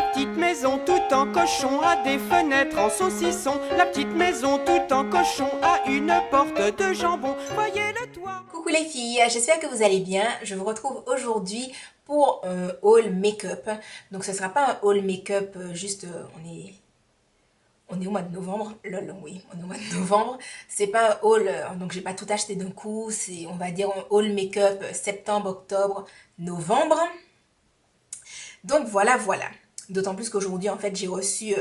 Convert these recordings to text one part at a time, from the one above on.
La petite maison tout en cochon a des fenêtres en saucisson. La petite maison tout en cochon a une porte de jambon. Voyez le toit. Coucou les filles, j'espère que vous allez bien. Je vous retrouve aujourd'hui pour un haul make-up. Donc ce sera pas un haul make-up juste on est au mois de novembre. Lol, oui, on est au mois de novembre. C'est pas un haul donc j'ai pas tout acheté d'un coup, c'est on va dire un haul make-up septembre, octobre, novembre. Donc voilà. D'autant plus qu'aujourd'hui en fait j'ai reçu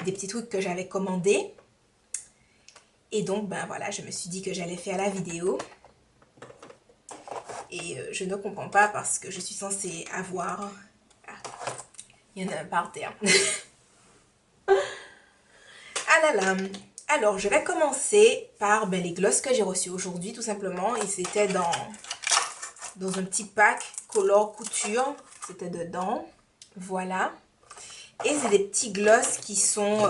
des petits trucs que j'avais commandés. Et donc ben voilà, je me suis dit que j'allais faire la vidéo. Et je ne comprends pas parce que je suis censée avoir... Ah, il y en a un par terre. Ah là là. Alors, je vais commencer par les glosses que j'ai reçus aujourd'hui, tout simplement. Et c'était dans un petit pack Color Couture. C'était dedans. Voilà. Et c'est des petits glosses qui sont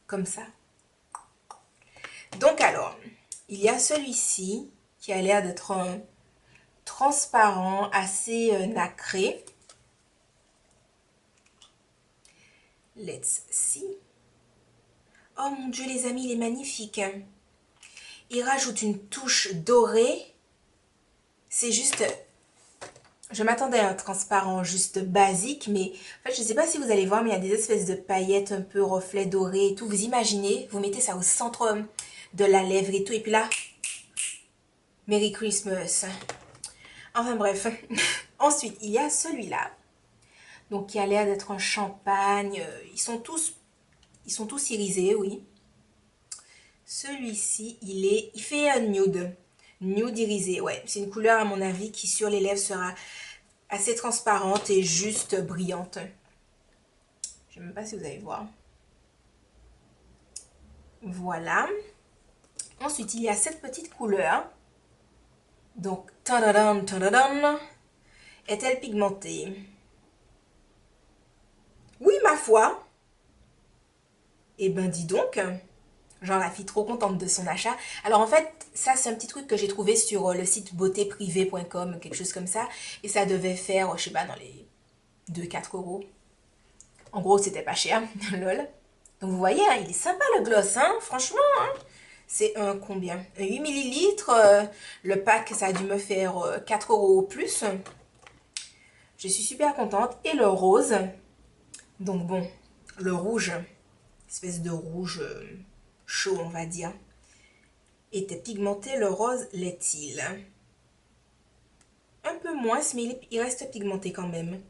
comme ça. Donc alors, il y a celui-ci qui a l'air d'être un transparent, assez nacré. Let's see. Oh mon Dieu les amis, il est magnifique. Il rajoute une touche dorée. C'est juste... Je m'attendais à un transparent juste basique, mais en fait, je ne sais pas si vous allez voir, mais il y a des espèces de paillettes un peu reflets dorés et tout. Vous imaginez, vous mettez ça au centre de la lèvre et tout, et puis là, Merry Christmas. Enfin bref. Ensuite, il y a celui-là. Donc, qui a l'air d'être un champagne. Ils sont tous irisés, oui. Celui-ci, il fait un nude. Nude irisé, ouais. C'est une couleur, à mon avis, qui sur les lèvres sera assez transparente et juste brillante. Je ne sais même pas si vous allez voir. Voilà. Ensuite, il y a cette petite couleur. Donc, tadadam, tadadam. Est-elle pigmentée? Oui, ma foi. Eh ben, dis donc. Genre la fille trop contente de son achat. Alors en fait, ça c'est un petit truc que j'ai trouvé sur le site beautéprivé.com, quelque chose comme ça. Et ça devait faire, je sais pas, dans les 2-4 euros. En gros, c'était pas cher, lol. Donc vous voyez, hein, il est sympa le gloss, hein, franchement. Hein. C'est un combien? 8 millilitres. Le pack, ça a dû me faire 4 euros au plus. Je suis super contente. Et le rose. Donc bon, le rouge, espèce de rouge... chaud on va dire, était pigmenté, le rose l'est-il? Un peu moins, mais il reste pigmenté quand même.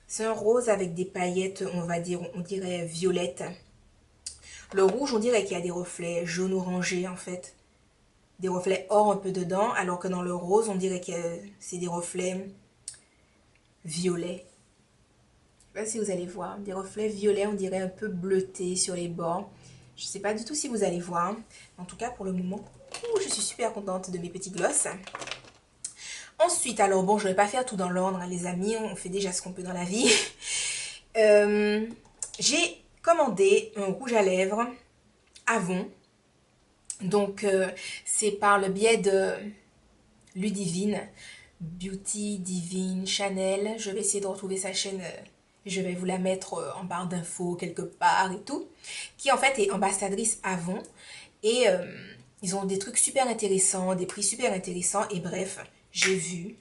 C'est un rose avec des paillettes, on va dire, on dirait violette. Le rouge, on dirait qu'il y a des reflets jaune orangé en fait. Des reflets or un peu dedans, alors que dans le rose, on dirait que c'est des reflets violets. Je sais pas si vous allez voir, des reflets violets, on dirait un peu bleutés sur les bords. Je sais pas du tout si vous allez voir. En tout cas, pour le moment, je suis super contente de mes petits glosses. Ensuite, alors bon, je vais pas faire tout dans l'ordre, hein, les amis. On fait déjà ce qu'on peut dans la vie. J'ai commandé un rouge à lèvres Avon. Donc, c'est par le biais de Ludivine. Beauty Divine Chanel. Je vais essayer de retrouver sa chaîne... je vais vous la mettre en barre d'infos quelque part et tout. Qui en fait est ambassadrice Avon. Et ils ont des trucs super intéressants, des prix super intéressants. Et bref, j'ai vu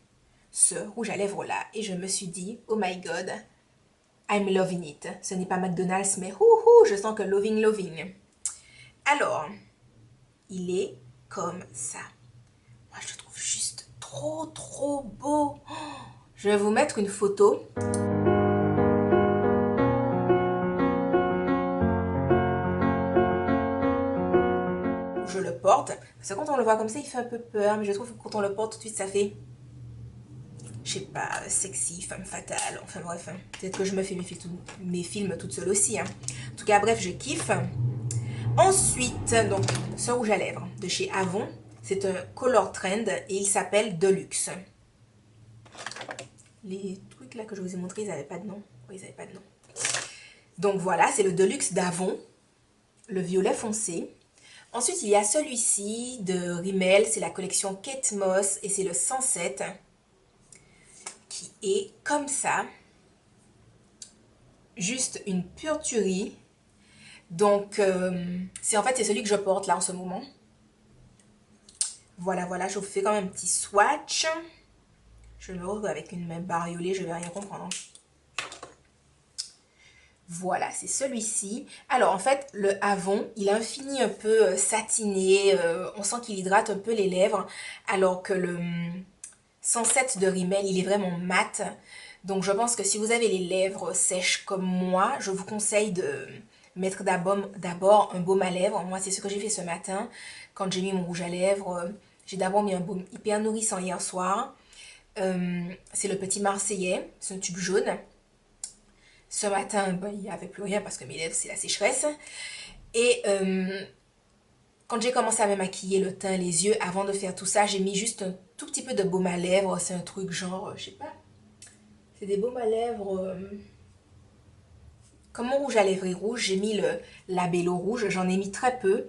ce rouge à lèvres là. Et je me suis dit, oh my god, I'm loving it. Ce n'est pas McDonald's, mais je sens que loving. Alors, il est comme ça. Moi, je le trouve juste trop beau. Oh, je vais vous mettre une photo. Je le porte. Parce que quand on le voit comme ça, il fait un peu peur. Mais je trouve que quand on le porte tout de suite, ça fait... je sais pas, sexy, femme fatale. Enfin bref, hein. Peut-être que je me fais mes films toute seule aussi. Hein. En tout cas, bref, je kiffe. Ensuite, donc, ce rouge à lèvres de chez Avon. C'est un Color Trend et il s'appelle Deluxe. Les trucs là que je vous ai montrés, ils n'avaient pas de nom. Oui, ils n'avaient pas de nom. Donc voilà, c'est le Deluxe d'Avon. Le violet foncé. Ensuite, il y a celui-ci de Rimmel. C'est la collection Kate Moss et c'est le 107. Qui est comme ça. juste une pure tuerie. Donc, c'est celui que je porte là en ce moment. Voilà, voilà, je vous fais quand même un petit swatch. Je me retrouve avec une main bariolée, je vais rien comprendre. Voilà, c'est celui-ci. Alors, en fait, le Avon, il a un fini un peu satiné. On sent qu'il hydrate un peu les lèvres. Alors que le 107 de Rimmel, il est vraiment mat. Donc, je pense que si vous avez les lèvres sèches comme moi, je vous conseille de mettre d'abord un baume à lèvres. Moi, c'est ce que j'ai fait ce matin. Quand j'ai mis mon rouge à lèvres, j'ai d'abord mis un baume hyper nourrissant hier soir. C'est le Petit Marseillais, c'est un tube jaune. Ce matin, ben, il n'y avait plus rien parce que mes lèvres, c'est la sécheresse. Et quand j'ai commencé à me maquiller le teint, les yeux, avant de faire tout ça, j'ai mis juste un tout petit peu de baume à lèvres. C'est un truc genre, je sais pas. C'est des baumes à lèvres. Comme mon rouge à lèvres est rouge, j'ai mis le Labello rouge. J'en ai mis très peu.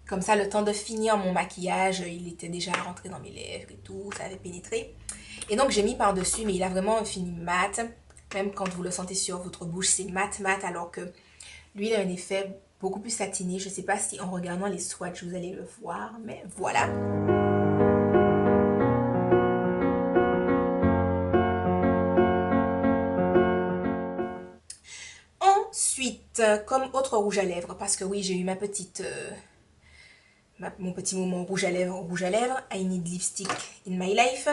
Comme ça, le temps de finir mon maquillage, il était déjà rentré dans mes lèvres et tout. Ça avait pénétré. Et donc, j'ai mis par-dessus, mais il a vraiment un fini mat. Même quand vous le sentez sur votre bouche, c'est mat mat, alors que lui, il a un effet beaucoup plus satiné. Je ne sais pas si en regardant les swatchs, vous allez le voir, mais voilà. Ensuite, comme autre rouge à lèvres, parce que oui, j'ai eu ma petite... mon petit moment rouge à lèvres, I need lipstick in my life.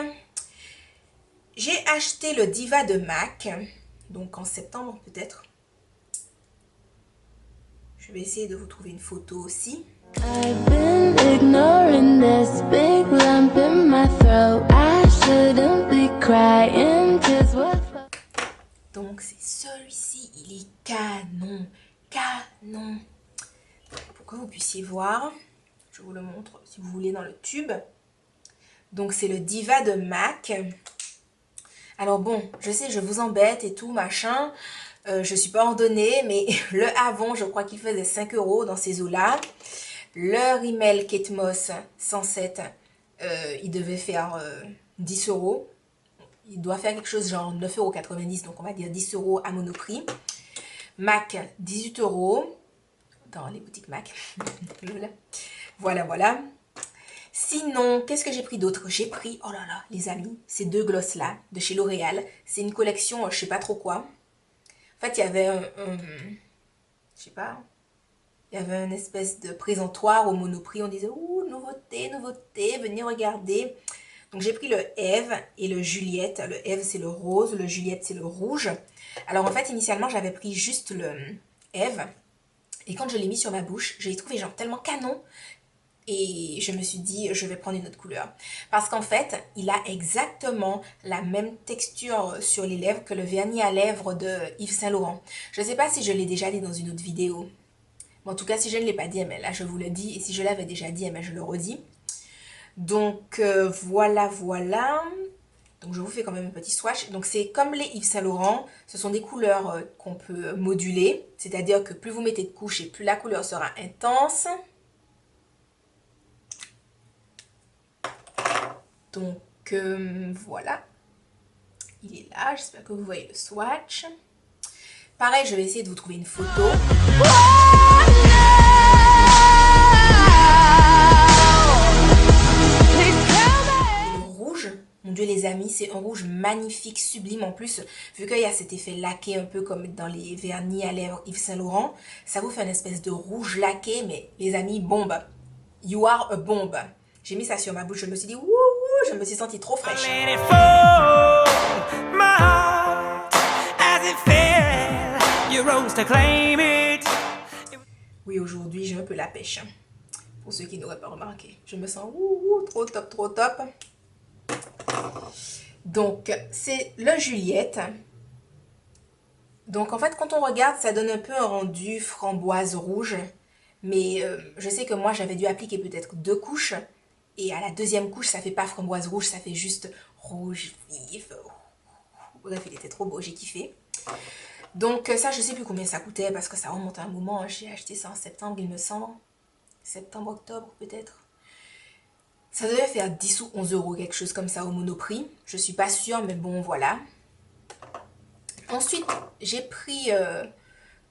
J'ai acheté le Diva de MAC, donc en septembre peut-être. Je vais essayer de vous trouver une photo aussi. I've been ignoring this big lump in my throat. I shouldn't be crying, 'cause what... Donc c'est celui-ci, il est canon, canon. Pour que vous puissiez voir, je vous le montre si vous voulez dans le tube. Donc c'est le Diva de MAC. Alors bon, je sais, je vous embête et tout, machin. Je suis pas ordonnée, mais le Avon, je crois qu'il faisait 5 € dans ces eaux-là. Le Rimmel Kate Moss 107, il devait faire 10 €. Il doit faire quelque chose genre 9,90 €, donc on va dire 10 € à Monoprix. MAC, 18 € dans les boutiques MAC. Voilà, voilà. Sinon, qu'est-ce que j'ai pris d'autre? J'ai pris, oh là là, les amis, ces deux glosses-là, de chez L'Oréal. C'est une collection, je sais pas trop quoi. En fait, il y avait je sais pas, il y avait une espèce de présentoir au Monoprix. On disait, ouh, nouveauté, nouveauté, venez regarder. Donc, j'ai pris le Eve et le Juliette. Le Eve, c'est le rose, le Juliette, c'est le rouge. Alors, en fait, initialement, j'avais pris juste le Eve. Et quand je l'ai mis sur ma bouche, je l'ai trouvé genre tellement canon. Et je me suis dit, je vais prendre une autre couleur. Parce qu'en fait, il a exactement la même texture sur les lèvres que le vernis à lèvres de Yves Saint Laurent. Je ne sais pas si je l'ai déjà dit dans une autre vidéo. Mais en tout cas, si je ne l'ai pas dit, mais là, je vous le dis. Et si je l'avais déjà dit, mais je le redis. Donc, voilà, voilà. Donc, je vous fais quand même un petit swatch. Donc, c'est comme les Yves Saint Laurent. Ce sont des couleurs qu'on peut moduler. C'est-à-dire que plus vous mettez de couches et plus la couleur sera intense. Donc voilà, il est là, j'espère que vous voyez le swatch. Pareil, je vais essayer de vous trouver une photo. Le rouge, mon Dieu les amis, c'est un rouge magnifique, sublime en plus. Vu qu'il y a cet effet laqué un peu comme dans les vernis à lèvres Yves Saint Laurent, ça vous fait une espèce de rouge laqué, mais les amis, bombe. You are a bombe. J'ai mis ça sur ma bouche, je me suis dit, wouhou, je me suis sentie trop fraîche. Oui, aujourd'hui, j'ai un peu la pêche. Pour ceux qui n'auraient pas remarqué. Je me sens trop top, trop top. Donc, c'est le Juliette. Donc, en fait, quand on regarde, ça donne un peu un rendu framboise rouge. Mais je sais que moi, j'avais dû appliquer peut-être 2 couches. Et à la deuxième couche, ça fait pas framboise rouge, ça fait juste rouge vif. Bref, il était trop beau, j'ai kiffé. Donc ça, je sais plus combien ça coûtait parce que ça remonte à un moment. J'ai acheté ça en septembre, il me semble. Septembre, octobre peut-être. Ça devait faire 10 ou 11 € quelque chose comme ça au Monoprix. Je suis pas sûre, mais bon, voilà. Ensuite, j'ai pris,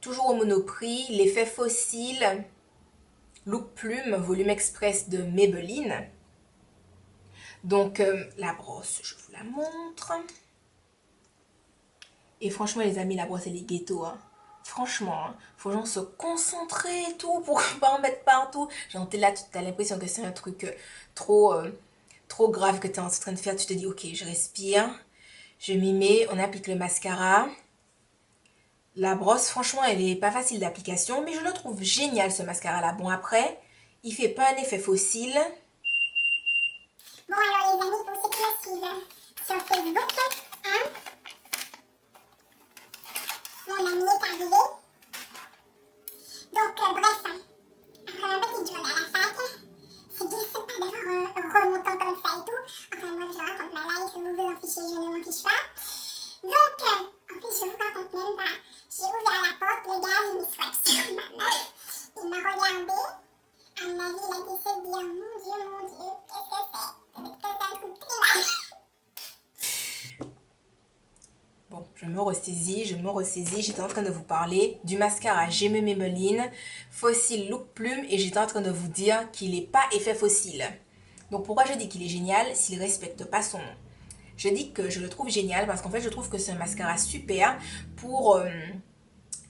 toujours au Monoprix, l'effet fossile Look Plume Volume Express de Maybelline. Donc, la brosse, je vous la montre. Et franchement, les amis, la brosse, elle est ghetto, hein. Franchement, hein, faut genre se concentrer et tout pour pas en mettre partout. Genre, t'es là, tu as l'impression que c'est un truc trop grave que tu es en train de faire. Tu te dis, ok, je respire, je m'y mets, on applique le mascara. La brosse, franchement, elle est pas facile d'application, mais je le trouve génial ce mascara-là. Bon, après, il fait pas un effet fossile. Bon alors les amis, pour ceux qui me suivent sur Facebook, hein, mon ami est arrivé. Donc bref, après ma petite journée à la fac, c'est bien sympa d'avoir un remontant comme ça et tout. Enfin moi je raconte ma life, vous vous en fichez, je ne m'en fiche pas. Donc, en plus je vous raconte même pas, j'ai ouvert la porte, le gars il me swipe sur ma main, il m'a regardé, à mon avis il a été se dire mon Dieu, qu'est-ce que c'est? Bon, je me ressaisis. J'étais en train de vous parler du mascara J'aime Maybelline Fossile Look Plume et j'étais en train de vous dire qu'il n'est pas effet fossile. Donc pourquoi je dis qu'il est génial s'il ne respecte pas son nom? Je dis que je le trouve génial parce qu'en fait je trouve que c'est un mascara super pour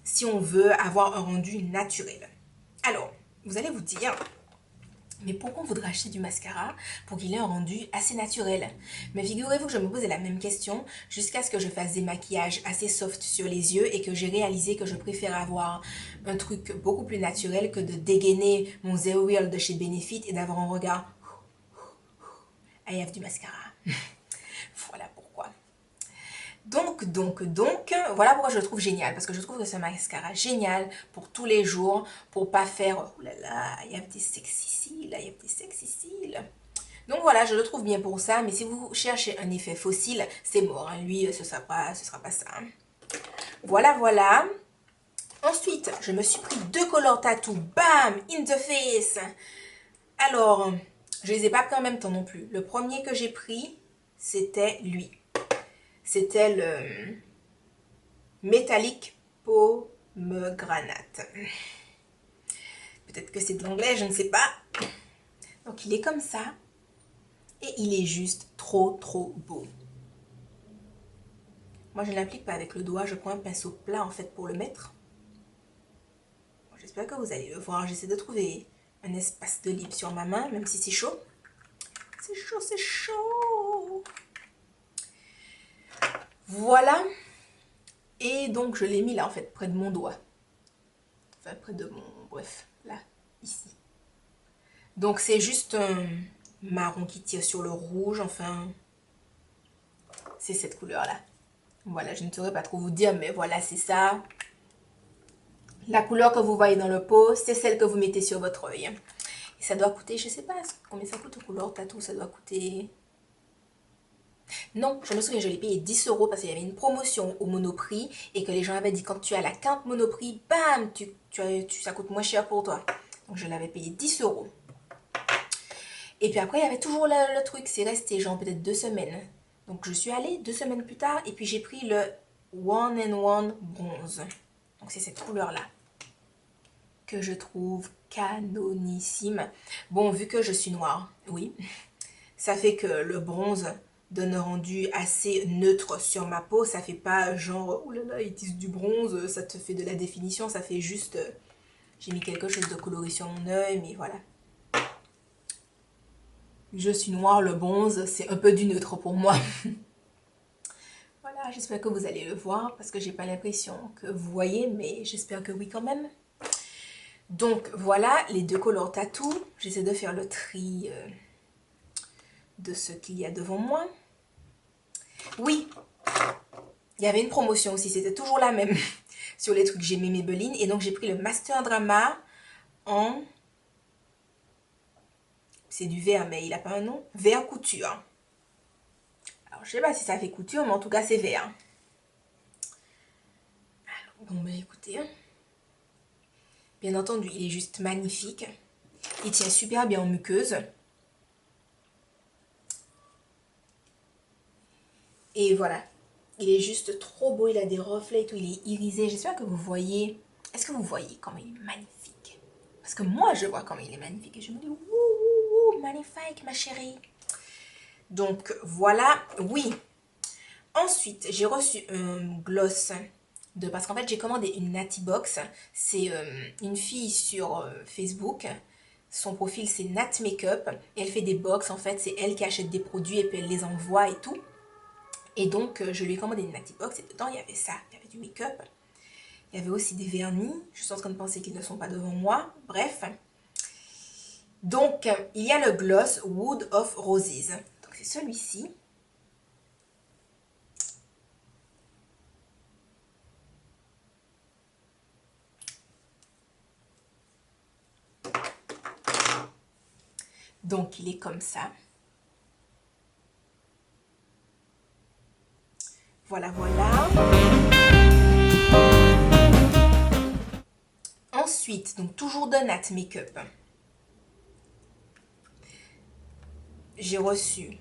si on veut avoir un rendu naturel. Alors, vous allez vous dire, mais pourquoi on voudrait acheter du mascara pour qu'il ait un rendu assez naturel? Mais figurez-vous que je me posais la même question jusqu'à ce que je fasse des maquillages assez soft sur les yeux et que j'ai réalisé que je préfère avoir un truc beaucoup plus naturel que de dégainer mon Zero Real de chez Benefit et d'avoir un regard I have du mascara. Voilà pourquoi. Donc, voilà pourquoi je le trouve génial. Parce que je trouve que c'est un mascara génial pour tous les jours. Pour pas faire, oh là là, il y a des sexy cils, il y a des sexy cils. Donc voilà, je le trouve bien pour ça. Mais si vous cherchez un effet fossile, c'est mort. Hein. Lui, ce sera pas ça. Hein. Voilà, voilà. Ensuite, je me suis pris 2 color tattoo. Bam! In the face! Alors, je les ai pas pris en même temps non plus. Le premier que j'ai pris, c'était lui. C'était le métallique pomegranate. Peut-être que c'est de l'anglais, je ne sais pas. Donc il est comme ça. Et il est juste trop beau. Moi je ne l'applique pas avec le doigt, je prends un pinceau plat en fait pour le mettre. Bon, j'espère que vous allez le voir. J'essaie de trouver un espace de libre sur ma main, même si c'est chaud. C'est chaud, c'est chaud. Voilà. Et donc je l'ai mis là en fait, près de mon doigt. Enfin près de mon... Bref, là, ici. Donc c'est juste un marron qui tire sur le rouge, enfin... C'est cette couleur-là. Voilà, je ne saurais pas trop vous dire, mais voilà, c'est ça. La couleur que vous voyez dans le pot, c'est celle que vous mettez sur votre œil. Et ça doit coûter, je sais pas combien ça coûte au couleur tatou, ça doit coûter... Non, je me souviens, je l'ai payé 10 € parce qu'il y avait une promotion au Monoprix et que les gens avaient dit quand tu as la carte Monoprix, bam, ça coûte moins cher pour toi. Donc je l'avais payé 10 €. Et puis après, il y avait toujours le truc, c'est resté genre peut-être 2 semaines. Donc je suis allée 2 semaines plus tard et puis j'ai pris le One and One bronze. Donc c'est cette couleur-là que je trouve canonissime. Bon, vu que je suis noire, oui, ça fait que le bronze donne un rendu assez neutre sur ma peau. Ça fait pas genre, oh là là, ils utilisent du bronze, ça te fait de la définition. Ça fait juste, j'ai mis quelque chose de coloré sur mon œil, mais voilà. Je suis noire, le bronze, c'est un peu du neutre pour moi. Voilà, j'espère que vous allez le voir parce que j'ai pas l'impression que vous voyez, mais j'espère que oui quand même. Donc voilà les 2 color tattoo. J'essaie de faire le tri de ce qu'il y a devant moi. Oui, il y avait une promotion aussi, c'était toujours la même sur les trucs J'aime Maybelline. Et donc j'ai pris le Master Drama en... C'est du vert, mais il n'a pas un nom. Vert couture. Alors, je sais pas si ça fait couture, mais en tout cas, c'est vert. Alors, bon, ben écoutez. Bien entendu, il est juste magnifique. Il tient super bien en muqueuse. Et voilà. Il est juste trop beau, il a des reflets et tout, il est irisé. J'espère que vous voyez. Est-ce que vous voyez comment il est magnifique? Parce que moi, je vois comment il est magnifique. Et je me dis, ouh, magnifique, ma chérie. Donc, voilà, oui. Ensuite, j'ai reçu un gloss parce qu'en fait, j'ai commandé une Natty Box. C'est une fille sur Facebook. Son profil, c'est Nat Makeup. Et elle fait des box, en fait. C'est elle qui achète des produits et puis elle les envoie et tout. Et donc, je lui ai commandé une Natty Box. Et dedans, il y avait ça. Il y avait du make-up. Il y avait aussi des vernis. Je suis en train de penser qu'ils ne sont pas devant moi. Bref. Donc, il y a le gloss Wood of Roses. Donc, c'est celui-ci. Donc, il est comme ça. Voilà, voilà. Ensuite, donc toujours de Nat Makeup. J'ai reçu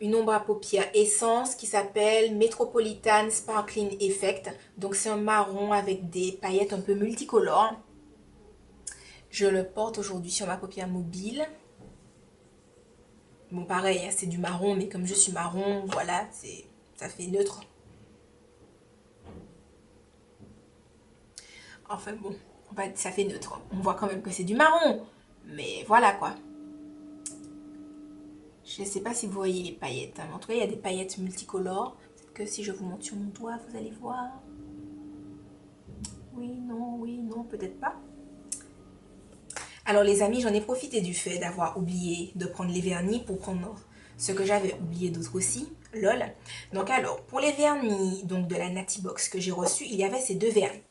une ombre à paupières Essence qui s'appelle Metropolitan Sparkling Effect. Donc, c'est un marron avec des paillettes un peu multicolores. Je le porte aujourd'hui sur ma paupière mobile. Bon, pareil, c'est du marron, mais comme je suis marron, voilà, ça fait neutre. Enfin bon, ça fait neutre. On voit quand même que c'est du marron. Mais voilà quoi. Je ne sais pas si vous voyez les paillettes. En tout cas, il y a des paillettes multicolores. Peut-être que si je vous montre sur mon doigt, vous allez voir. Oui, non, peut-être pas. Alors les amis, j'en ai profité du fait d'avoir oublié de prendre les vernis pour prendre ce que j'avais oublié d'autres aussi. Lol. Donc alors, pour les vernis donc de la Natty Box que j'ai reçu, il y avait ces deux vernis.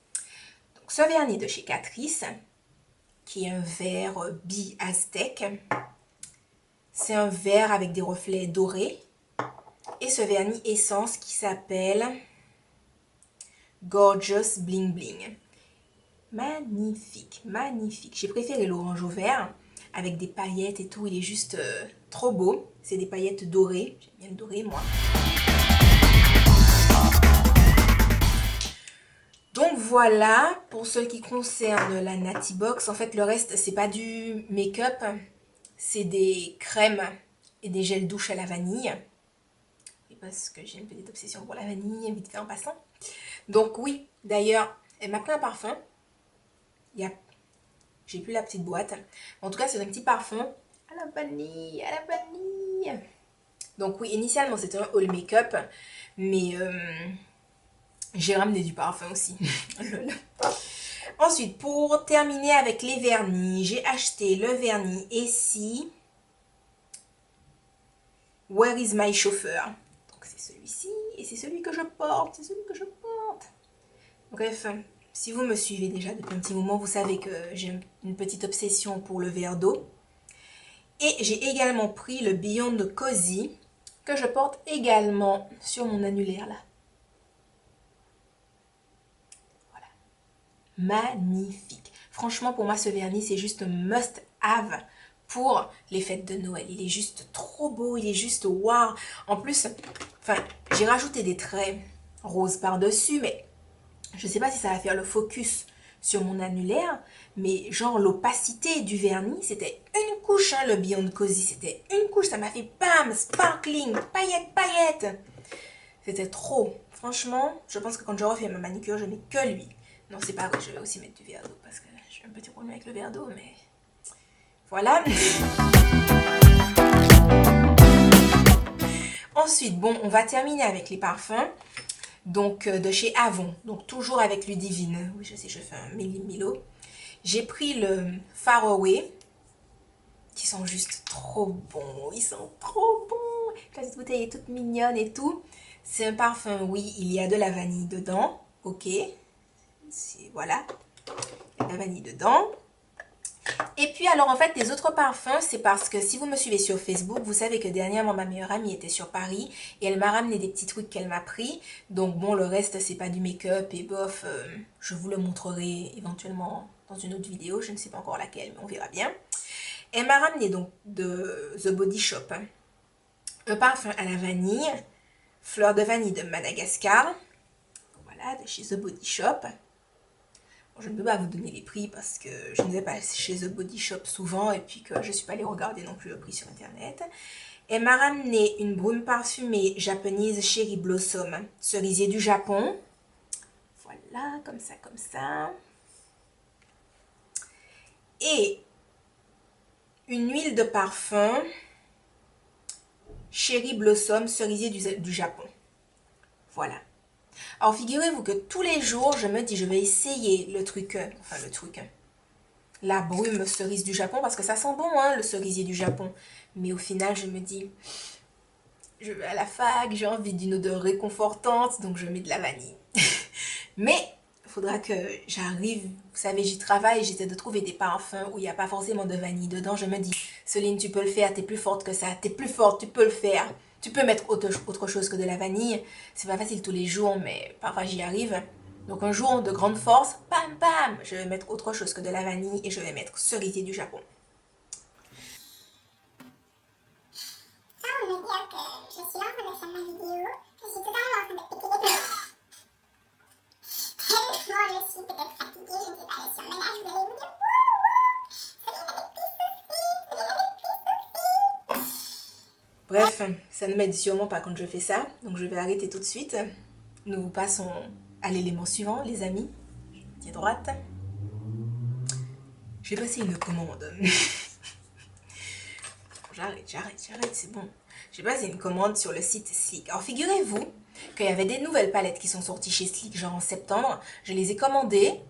Donc ce vernis de chez Catrice, qui est un vert bi-aztèque. C'est un vert avec des reflets dorés. Et ce vernis Essence qui s'appelle Gorgeous Bling Bling. Magnifique, magnifique. J'ai préféré l'orange au vert avec des paillettes et tout. Il est juste trop beau. C'est des paillettes dorées. J'aime bien le doré, moi. Donc voilà, pour ce qui concerne la Natty Box. En fait, le reste, c'est pas du make-up. C'est des crèmes et des gels douche à la vanille. Et parce que j'ai une petite obsession pour la vanille, vite fait en passant. Donc oui, d'ailleurs, elle m'a pris un parfum. J'ai plus la petite boîte. En tout cas, c'est un petit parfum à la vanille, à la vanille. Donc oui, initialement, c'était un haul make-up. Mais j'ai ramené du parfum aussi. Ensuite, pour terminer avec les vernis, j'ai acheté le vernis Essie. Where is my chauffeur? Donc c'est celui-ci et c'est celui que je porte. C'est celui que je porte. Bref, si vous me suivez déjà depuis un petit moment, vous savez que j'ai une petite obsession pour le verre d'eau. Et j'ai également pris le Beyond Cozy que je porte également sur mon annulaire là. Voilà. Magnifique. Franchement, pour moi, ce vernis, c'est juste un must-have pour les fêtes de Noël. Il est juste trop beau, il est juste waouh. En plus, j'ai rajouté des traits roses par-dessus, mais je ne sais pas si ça va faire le focus sur mon annulaire, mais genre l'opacité du vernis, c'était une couche, hein, le Beyond Cozy, c'était une couche, ça m'a fait bam, sparkling, paillettes, paillettes. C'était trop. Franchement, je pense que quand je refais ma manicure, je mets que lui. Non, c'est pas vrai, je vais aussi mettre du verre d'eau, parce que je suis un petit problème avec le verre d'eau, mais voilà. Ensuite, bon, on va terminer avec les parfums. Donc, de chez Avon. Donc, toujours avec Ludivine. Oui, je sais, je fais un Milo. J'ai pris le Far Away. Qui sont juste trop bons. Ils sont trop bons. La petite bouteille est toute mignonne et tout. C'est un parfum, oui, il y a de la vanille dedans. Ok. Voilà. Il y a de la vanille dedans. Et puis alors en fait les autres parfums, c'est parce que si vous me suivez sur Facebook, vous savez que dernièrement ma meilleure amie était sur Paris et elle m'a ramené des petits trucs qu'elle m'a pris. Donc bon, le reste c'est pas du make-up et bof, je vous le montrerai éventuellement dans une autre vidéo, je ne sais pas encore laquelle mais on verra bien. Elle m'a ramené donc de The Body Shop un parfum à la vanille, fleur de vanille de Madagascar. Voilà, de chez The Body Shop. Bon, je ne peux pas vous donner les prix parce que je ne vais pas chez The Body Shop souvent et puis que je ne suis pas allée regarder non plus le prix sur internet. Elle m'a ramené une brume parfumée japonaise Cherry Blossom, cerisier du Japon. Voilà, comme ça, comme ça. Et une huile de parfum Cherry Blossom, cerisier du Japon. Voilà. Alors figurez-vous que tous les jours, je me dis, je vais essayer la brume cerise du Japon, parce que ça sent bon, hein, le cerisier du Japon. Mais au final, je me dis, je vais à la fac, j'ai envie d'une odeur réconfortante, donc je mets de la vanille. Mais il faudra que j'arrive, vous savez, j'y travaille, j'essaie de trouver des parfums où il n'y a pas forcément de vanille dedans. Je me dis, Céline, tu peux le faire, t'es plus forte que ça, t'es plus forte, tu peux le faire. Tu peux mettre autre chose que de la vanille. C'est pas facile tous les jours, mais parfois j'y arrive. Donc un jour de grande force, bam bam, je vais mettre autre chose que de la vanille et je vais mettre cerisier du Japon. Sans me dire que je suis en train de faire ma vidéo, je suis totalement en train de péter les plombs. Tellement je suis peut-être fatiguée, je ne sais pas, le surménage, vous allez vous dire wouhou, Céline avec tes soucis, Céline avec tes soucis. Bref, ça ne m'aide sûrement pas quand je fais ça, donc je vais arrêter tout de suite. Nous passons à l'élément suivant, les amis. Pied droite. Je vais passer une commande. J'arrête, c'est bon. J'ai passé une commande sur le site Sleek. Alors figurez-vous qu'il y avait des nouvelles palettes qui sont sorties chez Sleek, genre en septembre. Je les ai commandées.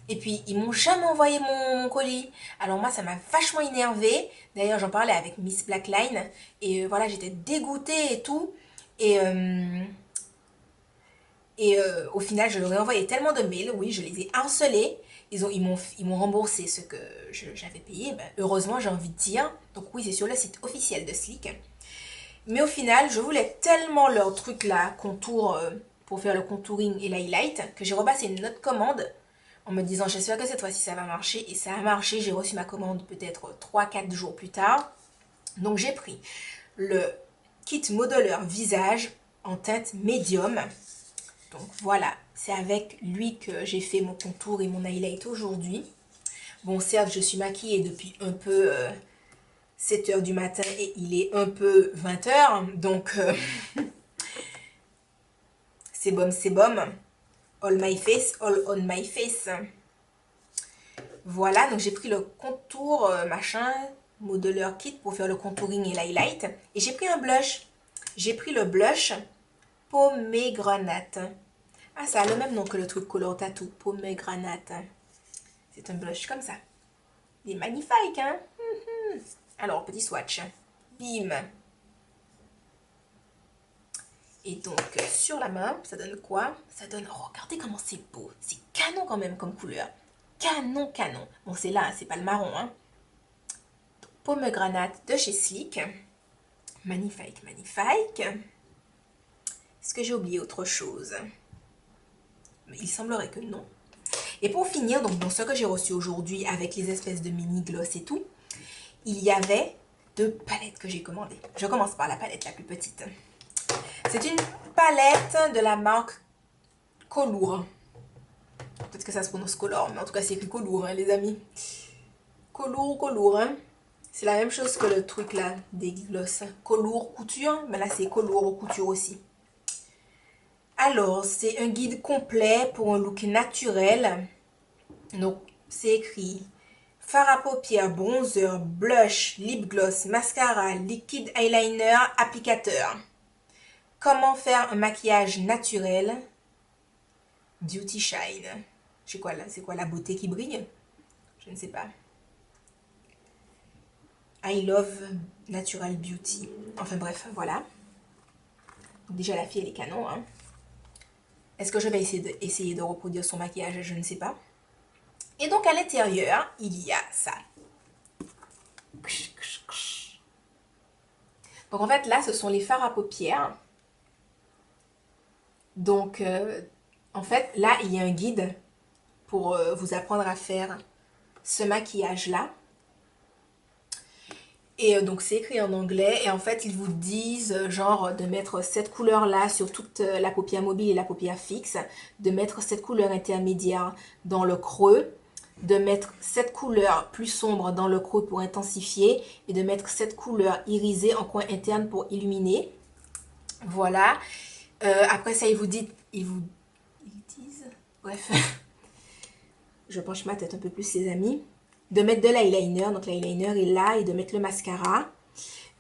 Et puis, ils m'ont jamais envoyé mon colis. Alors moi, ça m'a vachement énervée. D'ailleurs, j'en parlais avec Miss Blackline. Et voilà, j'étais dégoûtée et tout. Et au final, je leur ai envoyé tellement de mails. Oui, je les ai harcelés. Ils m'ont remboursé ce que j'avais payé. Ben, heureusement, j'ai envie de dire. Donc oui, c'est sur le site officiel de Sleek. Mais au final, je voulais tellement leur truc là, contour, pour faire le contouring et l'highlight, que j'ai repassé une autre commande en me disant j'espère que cette fois-ci ça va marcher. Et ça a marché, j'ai reçu ma commande peut-être 3-4 jours plus tard. Donc j'ai pris le kit modeleur visage en teinte médium. Donc voilà, c'est avec lui que j'ai fait mon contour et mon highlight aujourd'hui. Bon, certes, je suis maquillée depuis un peu 7 h du matin et il est un peu 20 h. Donc, c'est bon, c'est bon. All my face, all on my face. Voilà, donc j'ai pris le contour machin, modeleur kit pour faire le contouring et l'highlight. Et j'ai pris un blush. J'ai pris le blush Pomegranate. Ah, ça a le même nom que le truc Color Tattoo, Pomegranate. C'est un blush comme ça. Il est magnifique, hein? Alors, petit swatch. Bim. Et donc, sur la main, ça donne quoi? Ça donne... Oh, regardez comment c'est beau. C'est canon quand même comme couleur. Canon, canon. Bon, c'est là, c'est pas le marron, hein. Donc, Pomegranate de chez Sleek. Magnifique, magnifique. Est-ce que j'ai oublié autre chose? Il semblerait que non. Et pour finir, donc dans ce que j'ai reçu aujourd'hui avec les espèces de mini gloss et tout, il y avait 2 palettes que j'ai commandées. Je commence par la palette la plus petite. C'est une palette de la marque Colour. Peut-être que ça se prononce Color, mais en tout cas c'est écrit Colour, hein, les amis. Colour, hein. C'est la même chose que le truc là des gloss. Colour couture, mais là c'est Colour couture aussi. Alors, c'est un guide complet pour un look naturel. Donc, c'est écrit fard à paupières, bronzer, blush, lip gloss, mascara, liquide eyeliner, applicateur. Comment faire un maquillage naturel? Beauty shine. C'est quoi là? C'est quoi la beauté qui brille? Je ne sais pas. I love natural beauty. Enfin bref, voilà. Donc, déjà, la fille, elle est canon, hein. Est-ce que je vais essayer de reproduire son maquillage? Je ne sais pas. Et donc, à l'intérieur, il y a ça. Donc, en fait, là, ce sont les fards à paupières. Donc, en fait, là, il y a un guide pour vous apprendre à faire ce maquillage-là. Et donc c'est écrit en anglais et en fait ils vous disent genre de mettre cette couleur là sur toute la paupière mobile et la paupière fixe, de mettre cette couleur intermédiaire dans le creux, de mettre cette couleur plus sombre dans le creux pour intensifier et de mettre cette couleur irisée en coin interne pour illuminer. Voilà. Après ça ils disent, bref, je penche ma tête un peu plus les amis, de mettre de l'eyeliner, donc l'eyeliner est là et de mettre le mascara.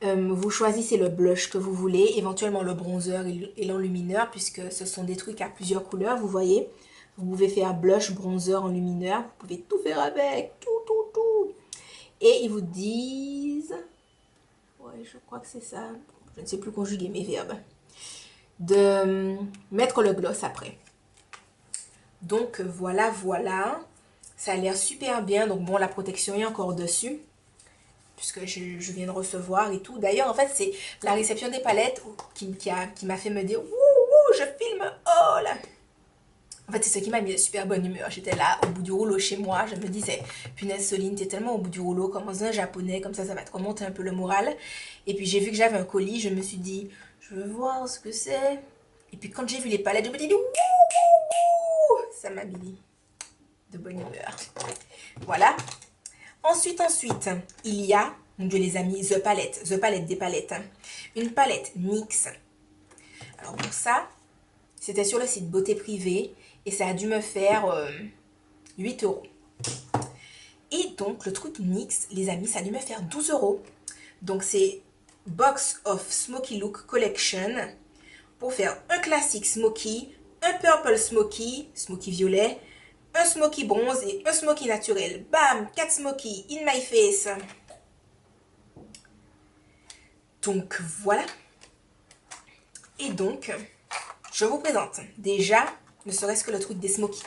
Vous choisissez le blush que vous voulez, éventuellement le bronzer et l'enlumineur, puisque ce sont des trucs à plusieurs couleurs, vous voyez. Vous pouvez faire blush, bronzer, enlumineur, vous pouvez tout faire avec, tout. Et ils vous disent, ouais, je crois que c'est ça, je ne sais plus conjuguer mes verbes, de mettre le gloss après. Donc voilà, ça a l'air super bien, donc bon, la protection est encore dessus, puisque je viens de recevoir et tout. D'ailleurs, en fait, c'est la réception des palettes qui m'a fait me dire, ouh, je filme, oh là. En fait, c'est ce qui m'a mis de super bonne humeur. J'étais là, au bout du rouleau chez moi, je me disais, punaise Soline, t'es tellement au bout du rouleau, comme dans un japonais, comme ça va te remonter un peu le moral. Et puis j'ai vu que j'avais un colis, je me suis dit, je veux voir ce que c'est. Et puis quand j'ai vu les palettes, je me suis dit, ouh, ça m'a mis de bonne humeur. Voilà. Ensuite, il y a, mon Dieu les amis, The Palette des palettes. Une palette NYX. Alors pour ça, c'était sur le site Beauté Privée et ça a dû me faire 8 euros. Et donc le truc NYX, les amis, ça a dû me faire 12 euros. Donc c'est Box of Smoky Look Collection pour faire un classique smoky, un purple smoky, smoky violet, un smoky bronze et un smoky naturel. Bam, 4 smoky in my face. Donc voilà. Et donc, je vous présente déjà, ne serait-ce que le truc des smokies.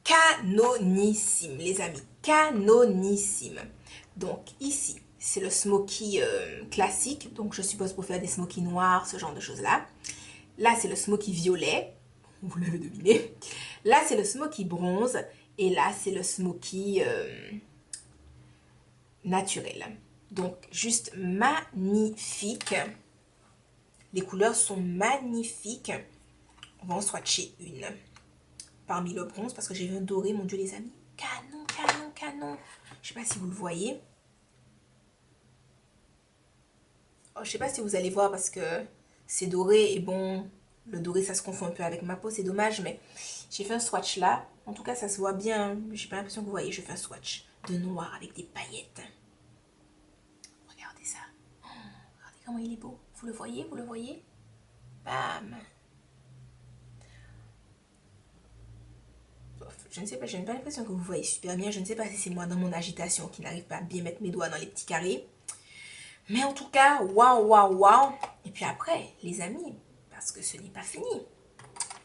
Canonissime, les amis. Canonissime. Donc ici, c'est le smoky classique. Donc je suppose pour faire des smokies noirs, ce genre de choses-là. Là, c'est le smoky violet. Vous l'avez deviné. Là, c'est le smoky bronze. Et là, c'est le smoky naturel. Donc, juste magnifique. Les couleurs sont magnifiques. On va en swatcher une. Parmi le bronze, parce que j'ai vu un doré, mon Dieu, les amis. Canon. Je sais pas si vous le voyez. Oh, je sais pas si vous allez voir parce que c'est doré et bon, le doré ça se confond un peu avec ma peau, c'est dommage, mais j'ai fait un swatch là. En tout cas, ça se voit bien. J'ai pas l'impression que vous voyez, je fais un swatch de noir avec des paillettes. Regardez ça. Oh, regardez comment il est beau. Vous le voyez? Bam. Je ne sais pas, j'ai pas l'impression que vous voyez super bien. Je ne sais pas si c'est moi dans mon agitation qui n'arrive pas à bien mettre mes doigts dans les petits carrés. Mais en tout cas, waouh. Et puis après, les amis, parce que ce n'est pas fini.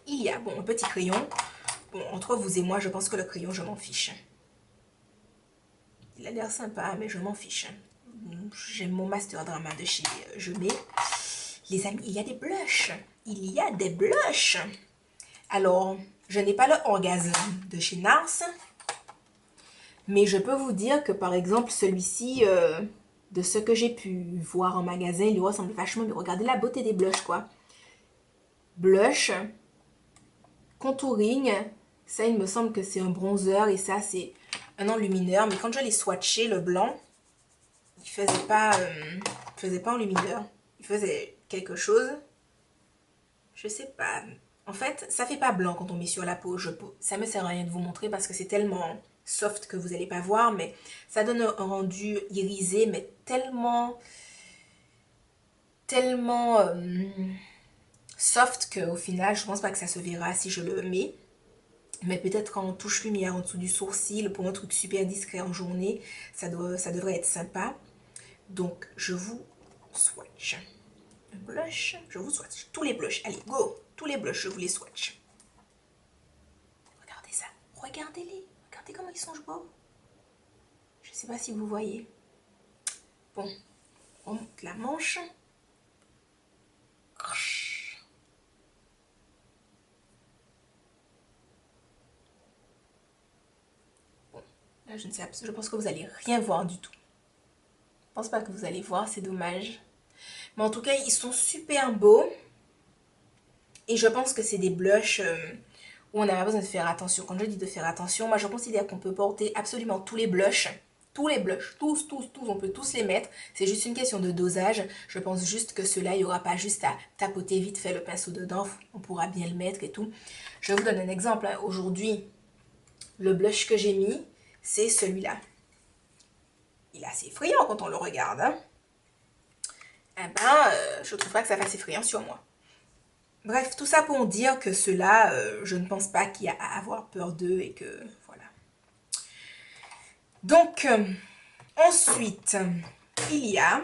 Il y a, bon, un petit crayon. Bon, entre vous et moi, je pense que le crayon, je m'en fiche. Il a l'air sympa, mais je m'en fiche. J'aime mon Master Drama de chez Je mets. Les amis, il y a des blushs. Alors, je n'ai pas le orgasme de chez NARS. Mais je peux vous dire que, par exemple, celui-ci, de ce que j'ai pu voir en magasin, il lui ressemble vachement. Mais regardez la beauté des blushs, quoi. Blush, contouring, ça, il me semble que c'est un bronzer. Et ça, c'est un enlumineur. Mais quand je l'ai swatché, le blanc, il faisait pas enlumineur. Il faisait quelque chose. Je sais pas. En fait, ça fait pas blanc quand on met sur la peau. Ça me sert à rien de vous montrer parce que c'est tellement soft que vous n'allez pas voir. Mais ça donne un rendu irisé, mais tellement soft qu'au final, je pense pas que ça se verra si je le mets. Mais peut-être quand on touche lumière en dessous du sourcil pour un truc super discret en journée, ça devrait être sympa. Donc, je vous swatch. Un blush, je vous swatch. Tous les blushs, allez, go. Tous les blushs, je vous les swatch. Regardez ça. Regardez-les. Regardez comment ils sont beaux. Je sais pas si vous voyez. Bon, on monte la manche. Bon, là, je ne sais pas, je pense que vous allez rien voir du tout. pense pas que vous allez voir, c'est dommage. Mais en tout cas, ils sont super beaux. Et je pense que c'est des blushs où on n'a pas besoin de faire attention. Quand je dis de faire attention, moi je considère qu'on peut porter absolument tous les blushs. Tous les blushs, tous, on peut tous les mettre. C'est juste une question de dosage. Je pense juste que ceux-là, il n'y aura pas juste à tapoter vite fait le pinceau dedans. On pourra bien le mettre et tout. Je vous donne un exemple. Hein. Aujourd'hui, le blush que j'ai mis, c'est celui-là. Il est assez effrayant quand on le regarde. Hein. Eh ben, je trouve pas que ça fasse effrayant sur moi. Bref, tout ça pour dire que ceux-là, je ne pense pas qu'il y a à avoir peur d'eux et que voilà. Donc, ensuite, il y a,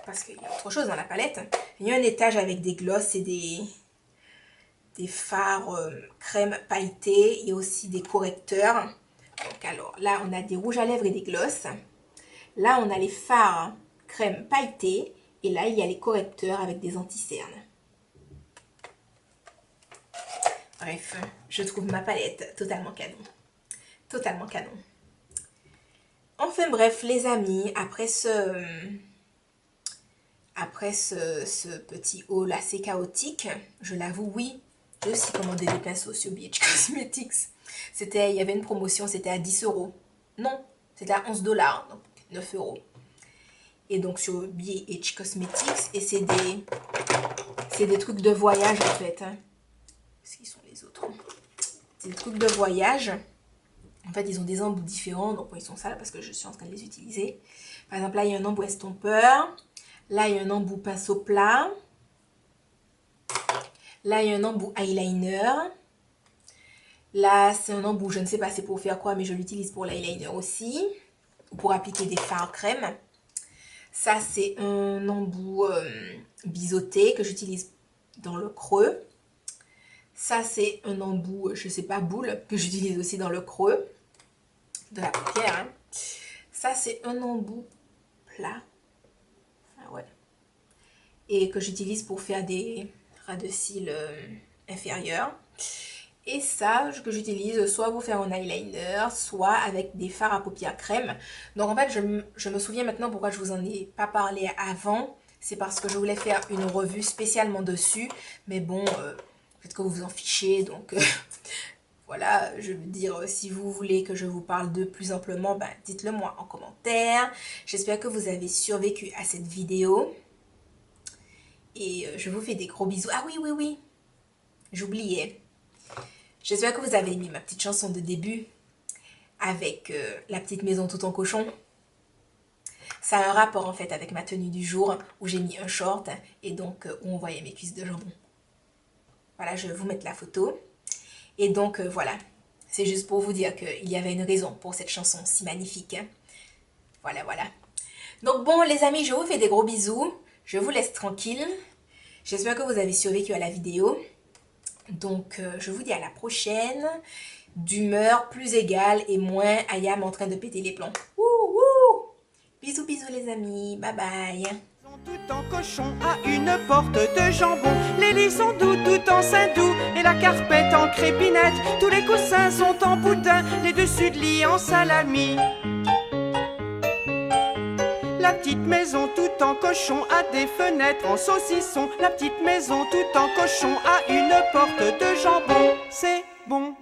parce qu'il y a autre chose dans la palette, il y a un étage avec des glosses et des fards crème pailletés. Il y a aussi des correcteurs. Donc alors, là, on a des rouges à lèvres et des glosses. Là, on a les fards crème pailletés. Et là, il y a les correcteurs avec des anti-cernes. Bref, je trouve ma palette totalement canon. Totalement canon. Enfin bref, les amis, après ce petit haul assez chaotique, je l'avoue, oui, j'ai aussi commandé des pinceaux sur BH Cosmetics. Il y avait une promotion, c'était à 10 €. Non, c'était à 11 $, donc 9 €. Et donc sur BH Cosmetics, et c'est des trucs de voyage en fait. Hein. Qu'est-ce qu'ils sont les autres? C'est des trucs de voyage. En fait, ils ont des embouts différents. Donc, ils sont ça là parce que je suis en train de les utiliser. Par exemple, là, il y a un embout estompeur. Là, il y a un embout pinceau plat. Là, il y a un embout eyeliner. Là, c'est un embout, je ne sais pas c'est pour faire quoi, mais je l'utilise pour l'eyeliner aussi. Ou pour appliquer des fards crème. Ça, c'est un embout biseauté que j'utilise dans le creux. Ça, c'est un embout, je sais pas, boule, que j'utilise aussi dans le creux de la paupière. Hein. Ça, c'est un embout plat. Ah ouais. Et que j'utilise pour faire des ras de cils inférieurs. Et ça, que j'utilise soit pour faire un eyeliner, soit avec des fards à paupières crème. Donc en fait, je me souviens maintenant pourquoi je vous en ai pas parlé avant. C'est parce que je voulais faire une revue spécialement dessus. Mais bon, peut-être que vous vous en fichez, donc... Voilà, je veux dire, si vous voulez que je vous parle de plus amplement, ben, dites-le moi en commentaire. J'espère que vous avez survécu à cette vidéo. Et je vous fais des gros bisous. Ah oui, j'oubliais. J'espère que vous avez aimé ma petite chanson de début avec la petite maison tout en cochon. Ça a un rapport en fait avec ma tenue du jour où j'ai mis un short et donc où on voyait mes cuisses de jambon. Voilà, je vais vous mettre la photo. Et donc, voilà, c'est juste pour vous dire qu'il y avait une raison pour cette chanson si magnifique. Hein. Voilà. Donc bon, les amis, je vous fais des gros bisous. Je vous laisse tranquille. J'espère que vous avez survécu à la vidéo. Donc, je vous dis à la prochaine. D'humeur plus égale et moins Ayam en train de péter les plombs. Bisous les amis. Bye bye. Tout en cochon à une porte de jambon. Les lits sont doux tout en saindoux et la carpette en crépinette. Tous les coussins sont en boudin, les dessus de lit en salami. La petite maison tout en cochon a des fenêtres en saucisson. La petite maison tout en cochon a une porte de jambon. C'est bon.